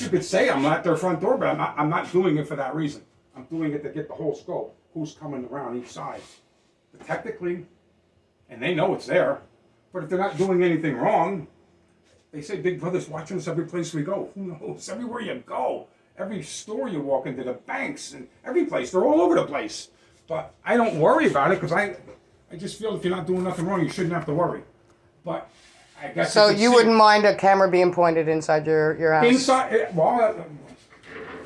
You could say I'm at their front door, but I'm not doing it for that reason. I'm doing it to get the whole scope. Who's coming around each side. But technically, and they know it's there, but if they're not doing anything wrong, they say Big Brother's watching us every place we go. Who knows? Everywhere you go, every store you walk into, the banks, and every place, they're all over the place. But I don't worry about it because I just feel if you're not doing nothing wrong, you shouldn't have to worry. But I guess So you wouldn't mind a camera being pointed inside your house? inside. Well,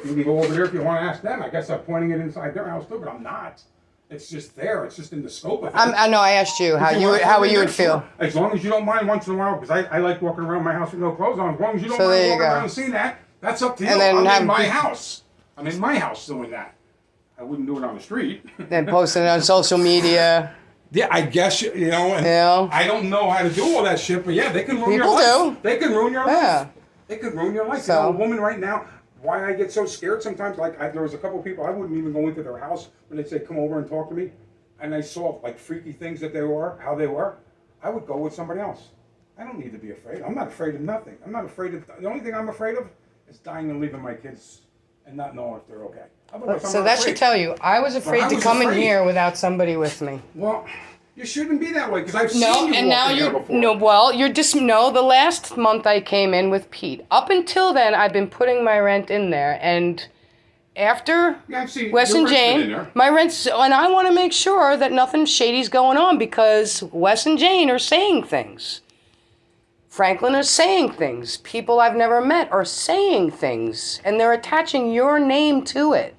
you can go over there if you want to ask them. I guess I'm pointing it inside their house too, but I'm not. It's just there. It's just in the scope of it. I know. I asked you how you would feel. As long as you don't mind once in a while, because I like walking around my house with no clothes on. As long as you don't So mind there you walking go. around and seeing that, that's up to you. And then I'm have- in my house. I'm in my house doing that. I wouldn't do it on the street. Then posting it on social media. Yeah, I guess you know. And Yeah. I don't know how to do all that shit, but yeah, they can ruin your People life. do. They can ruin your Yeah. life. They can ruin your life. So- You know, a woman right now. Why I get so scared sometimes? Like there was a couple of people I wouldn't even go into their house when they say come over and talk to me, and I saw like freaky things that they were, how they were. I would go with somebody else. I don't need to be afraid. I'm not afraid of nothing. I'm not afraid of. The only thing I'm afraid of is dying and leaving my kids and not knowing if they're okay. Otherwise, I'm So not that afraid. should tell you, I was afraid I to was come in afraid. here without somebody with me. Well, you shouldn't be that way because I've No, seen you and now walk in there you're before. no. Well, you're just no. The last month I came in with Pete. Up until then, I've been putting my rent in there, and after Yeah, I've seen Wes your and rent's been in Jane, there. my rent's, and I want to make sure that nothing shady's going on because Wes and Jane are saying things. Franklin is saying things. People I've never met are saying things, and they're attaching your name to it.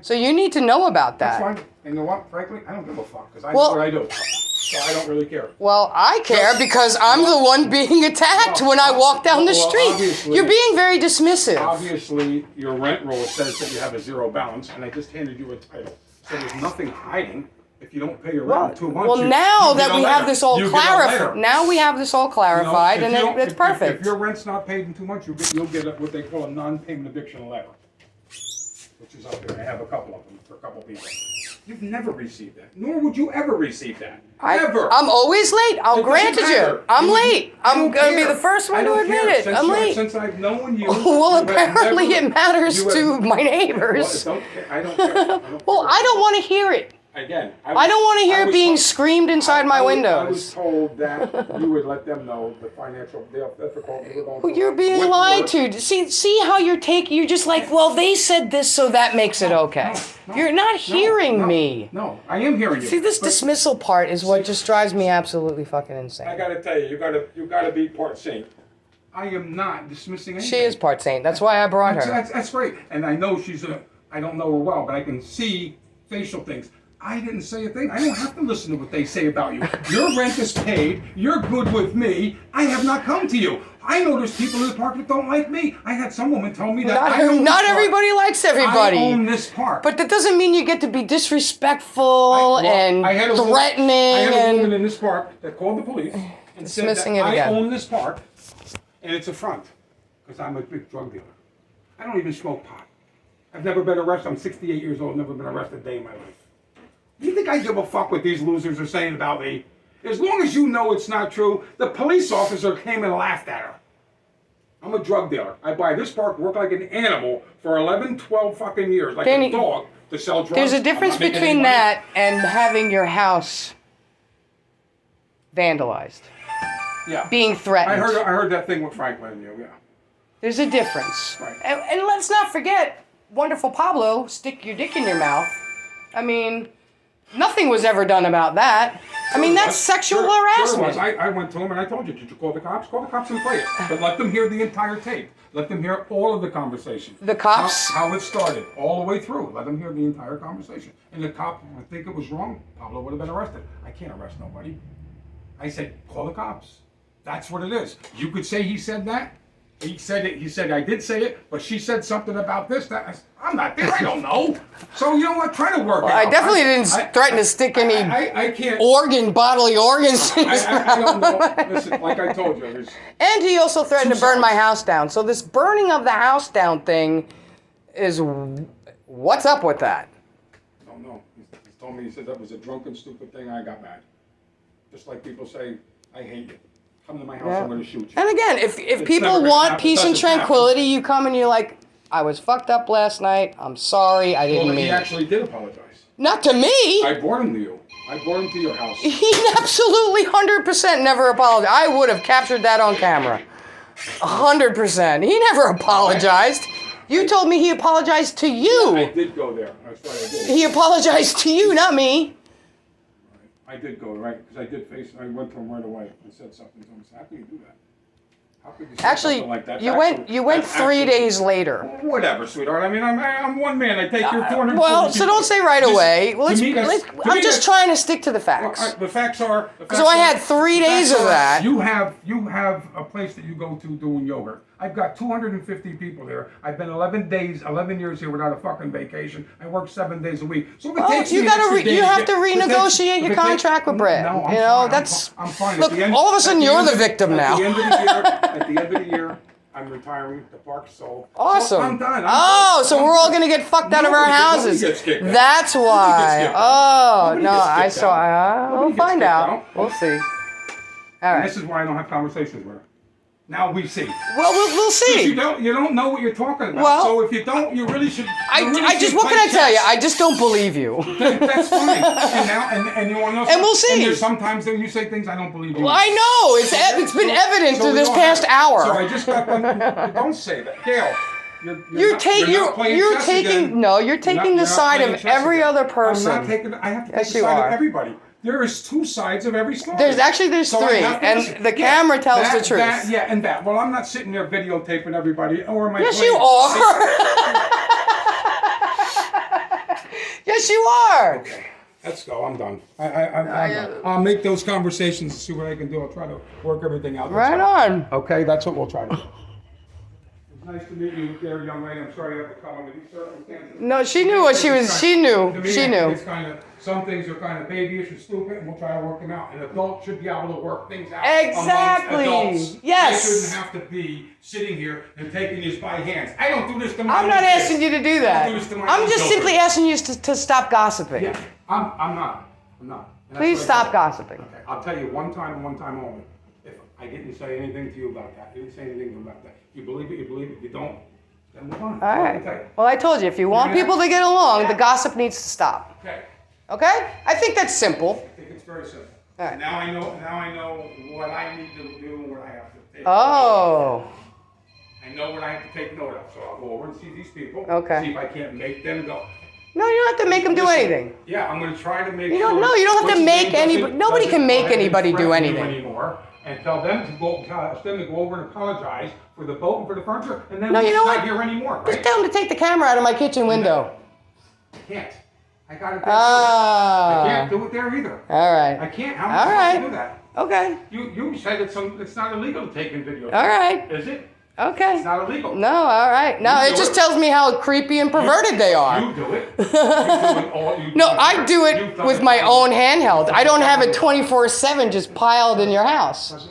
So you need to know about that. That's fine. And you know what? Frankly, I don't give a fuck because I Well- know what I do. So I don't really care. Well, I care because I'm the one being attacked when I walk down the Well, street. obviously- You're being very dismissive. Obviously, your rent roll says that you have a zero balance, and I just handed you a title. So there's nothing hiding. If you don't pay your rent in 2 months, Well, you now get that a we letter. have this all You get a clarified, letter. now we have this all You know, clarified, if and you don't- it's if- perfect. If your rent's not paid in 2 months, you'll get what they call a non-payment eviction letter, which is up there. I have a couple of them for a couple people. You've never received that, nor would you ever receive that. Ever. I'm always late. I'll It grant doesn't it you. matter. I'm You- late. I I'm don't gonna be care. the first I one to don't admit care. it. Since I'm you're- late. Since I've known you. Well, you have apparently never- it matters you have- to my Well, neighbors. I don't care. Well, I don't want to hear it. Again, I don't want to hear it was being told- screamed inside my I was windows. told that you would let them know the financial difficulty. Well, you're being lied to. See how you're taking. You're just like, well, they said this, so that makes it okay. No, You're not hearing me. No, I am hearing you. See, this But dismissal part is what just drives me absolutely fucking I insane. gotta tell you, you gotta be part saint. I am not dismissing anything. She is part saint. That's why I brought her. That's great, and I know I don't know her well, but I can see facial things. I didn't say a thing. I don't have to listen to what they say about you. Your rent is paid. You're good with me. I have not come to you. I know there's people in the park that don't like me. I had some woman tell me that Not everybody likes everybody. I own this park. But that doesn't mean you get to be disrespectful and I had a threatening I had a woman and in this park that called the police and said Dismissing that it again. I own this park, and it's a front because I'm a big drug dealer. I don't even smoke pot. I've never been arrested. I'm 68 years old. Never been arrested a day in my life. You think I give a fuck what these losers are saying about me? As long as you know it's not true, the police officer came and laughed at her. I'm a drug dealer. I buy this park, work like an animal for 11, 12 fucking years, like Danny, a dog, to sell drugs. there's a I'm difference not making between any money. that and having your house vandalized, Yeah. being threatened. I heard that thing with Franklin and you, yeah. There's a difference. Right. And let's not forget, wonderful Pablo, stick your dick in your mouth. I mean, nothing was ever done about that. I mean, that's sexual harassment. Sure was. I went to him and I told you, did you call the cops? Call the cops and play it. But let them hear the entire tape. Let them hear all of the conversation. The cops? How it started, all the way through. Let them hear the entire conversation. And the cop, I think it was wrong. Pablo would have been arrested. I can't arrest nobody. I said, call the cops. That's what it is. You could say he said that. He said it. He said I did say it, but she said something about this. That I'm not there. I don't know. So you know what? Try to work it out. I definitely didn't threaten to stick any I can't. bodily organs in his I don't know. Listen, like I told you, there's. And he also threatened to burn sides. my house down. So this burning of the house down thing is, what's up with that? I don't know. He told me, he said that was a drunken, stupid thing. I got mad. Just like people say, I hate you. come to my house, Yeah. I'm gonna shoot you. And again, if It's people never gonna want happen. peace It and doesn't happen. tranquility, you come and you're like, I was fucked up last night. I'm sorry. I didn't Well, he mean. actually did apologize. Not to me. I brought him to you. I brought him to your house. He absolutely 100% never apologized. I would have captured that on camera. 100%. He never apologized. You told me he apologized to I you. did go there. That's right, I did. He apologized to you, not me. I did go, right, because I did face, I went to him right away and said something to him. I said, how can you do that? How could you say Actually, something like that? you Actually- went that's 3 actually- days later. Whatever, sweetheart. I mean, I'm one man. I take your 200. Well, so don't say right away. Well, I'm just trying. trying to stick to the facts. The facts are. So I had 3 days of that. You have a place that you go to doing yoga. I've got 250 people here. I've been 11 years here without a fucking vacation. I work 7 days a week. So if it Oh, takes you me gotta an extra day you have get- to if it takes- renegotiate if your it takes- contract with Brett. No, I'm You know, fine. that's I'm fine. look. At the end- All of a sudden, at you're end the of- victim now. At the end of the year, at the end of the year, I'm retiring. The park's sold. Awesome. So I'm done. Oh, so I'm we're all done. going to get fucked out of our Nobody houses. gets kicked out. That's Nobody gets why. kicked out. Oh, Nobody no, gets I kicked saw. out. We'll Nobody gets find kicked out. out. We'll see. All And right. this is why I don't have conversations with her. Now we see. Well, we'll You see. don't know what you're talking about. Well, so if you don't, you really should. I just, what can I tell you? I just don't believe you. That's fine. And now, and you want to know. And we'll something? see. And there's sometimes that you say things I don't believe you. Well, I know. It's been evident So through we this don't past have- hour. So I just got done. Don't say that, Gail. You're not taking playing you're taking the side of every other person. I'm not taking. I have to Yes, take the you side are. of everybody. There is two sides of every story. There's So I three, have to and listen. the camera tells the truth. That. Well, I'm not sitting there videotaping everybody, or am I? Yes, playing- you are. Yes, you are. Okay, let's go. I'm done. I'm done. I'll make those conversations and see what I can do. I'll try to work everything out. Right on. Okay, that's what we'll try to do. It's nice to meet you there, young lady. I'm sorry you have to come under these circumstances. No, she knew what she was. She To knew. me, She knew. It's kind of, some things are kind of babyish and stupid, and we'll try to work them out. An adult should be able to work things out. Exactly. Amongst adults. Yes. They shouldn't have to be sitting here and taking this by hands. I don't do this to my I'm own not kids. asking you to do I that. don't do this to my I'm own just children. simply asking you to stop gossiping. Yeah, I'm not. And that's Please what I stop told gossiping. you. Okay, I'll tell you one time and one time only. If I didn't say anything to you about that, I didn't say anything to you about that. You believe it, you believe it. If you don't, then move on. All That's all I right. can tell you. Well, I told you, if you want Yeah. people to get along, the gossip needs to stop. Okay. Okay? I think that's simple. I think it's very simple. All right. Now I know what I need to do and what I have to take. Oh. I know what I have to take note of. So I'll go over and see these people. Okay. See if I can't make them go. No, you don't have to make them do Listen, anything. Yeah, I'm going to try to make You don't- sure. no, you don't have to what's his make name anybody- doesn't- nobody doesn't can make go ahead and anybody do threaten you anything. anymore, and tell them to go over and apologize for the boat and for the furniture, and then No, we're you know not what? here anymore, Just right? tell them to take the camera out of my kitchen window. I can't. I got to. I Ah. can't do it there either. All I right. can't. How am All I supposed right. to do that? Okay. You said it's not illegal to take in video. All right. Is it? Okay. It's not illegal. No, all right. No, You it do just it. tells me how creepy and perverted they are. You do it. You do it all. You No, do it. I do You've it done with it. my own handheld. I don't have it 24/7 just piled in your house.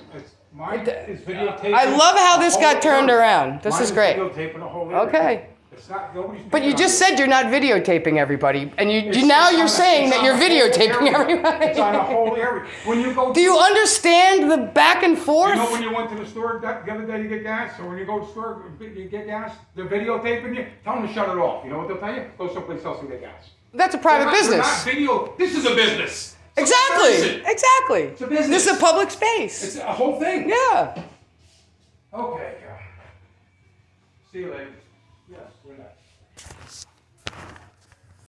Mine is videotaping. I love how this the got whole tarea area. around. This Mine is great. Videotaping the whole area. Okay. It's not nobody's. But you picking just on said you're not videotaping everybody, and It's- now it's you're on a- saying it's that on you're a whole videotaping area. everybody. It's on a whole area. When you go. Do you understand the back and You forth? know when you went to the store the other day to get gas, or when you go to the store you get gas, they're videotaping you. Tell them to shut it off. You know what they'll tell you? Go someplace else and get gas. That's a private We're business. not video. This is a business. Exactly. It's a Exactly. It's a business. This is a public space. It's a whole thing. Yeah. Okay. See you later. Yes, we're not.